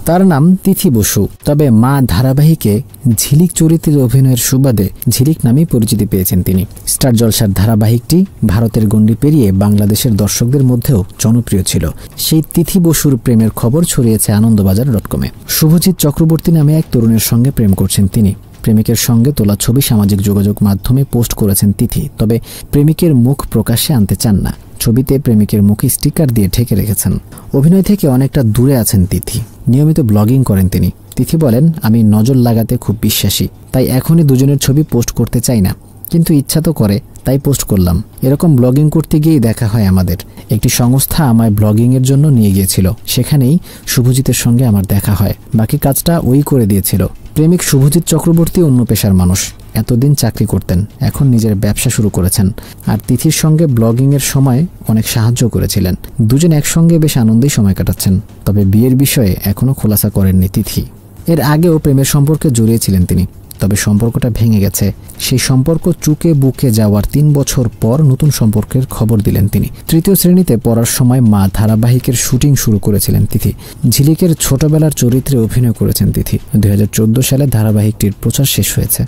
তার নাম তিথি বসু। তবে মা ধারাবাহিকে ঝিলিক চরিত্রের অভিনয়ের সুবাদে ঝিলিক নামেই পরিচিতি পেয়েছেন তিনি। স্টার জলসার ধারাবাহিকটি ভারতের গণ্ডি পেরিয়ে বাংলাদেশের দর্শকদের মধ্যেও জনপ্রিয় ছিল। সেই তিথি বসুর প্রেমের খবর ছড়িয়েছে আনন্দবাজার.com-এ। শুভজিৎ চক্রবর্তী নামে এক তরুণের সঙ্গে প্রেম করছেন তিনি। প্রেমিকের সঙ্গে তোলা ছবি সামাজিক যোগাযোগ মাধ্যমে পোস্ট করেছেন তিথি। তবে প্রেমিকের মুখ প্রকাশ্যে আনতে চান না। ছবিতে প্রেমিকের মুখে স্টিকার দিয়ে ঢেকে রেখেছেন। অভিনয় থেকে অনেকটা দূরে আছেন তিথি। নিয়মিত ব্লগিং করেন তিনি। তিথি বলেন, আমি নজর লাগাতে খুব বিশ্বাসী, তাই এখনই দুজনের ছবি পোস্ট করতে চাই না, কিন্তু ইচ্ছা তো করে, তাই পোস্ট করলাম। এরকম ব্লগিং করতে গিয়েই দেখা হয় আমাদের। একটি সংস্থা আমায় ব্লগিংয়ের জন্য নিয়ে গিয়েছিল, সেখানেই শুভজিতের সঙ্গে আমার দেখা হয়। বাকি কাজটা ওই করে দিয়েছিল। প্রেমিক শুভজিৎ চক্রবর্তী অন্য পেশার মানুষ। এতদিন চাকরি করতেন, এখন নিজের ব্যবসা শুরু করেছেন। আর তিথির সঙ্গে ব্লগিংয়ের সময় অনেক সাহায্য করেছিলেন। দুজন একসঙ্গে বেশ আনন্দেই সময় কাটাচ্ছেন। তবে বিয়ের বিষয়ে এখনও খোলাসা করেননি তিথি। এর আগেও প্রেমের সম্পর্কে জড়িয়েছিলেন তিনি, তবে সম্পর্কটা ভেঙে গেছে। সেই সম্পর্ক চুকে বুকে যাওয়ার 3 বছর পর নতুন সম্পর্কের খবর দিলেন তিনি। 3য় শ্রেণীতে পড়ার সময় মা ধারাবাহিকের শুটিং শুরু করেছিলেন তিথি। ঝিলিকের ছোটবেলার চরিত্রে অভিনয় করেছেন তিথি। 2014 সালে ধারাবাহিকটির প্রচার শেষ হয়েছে।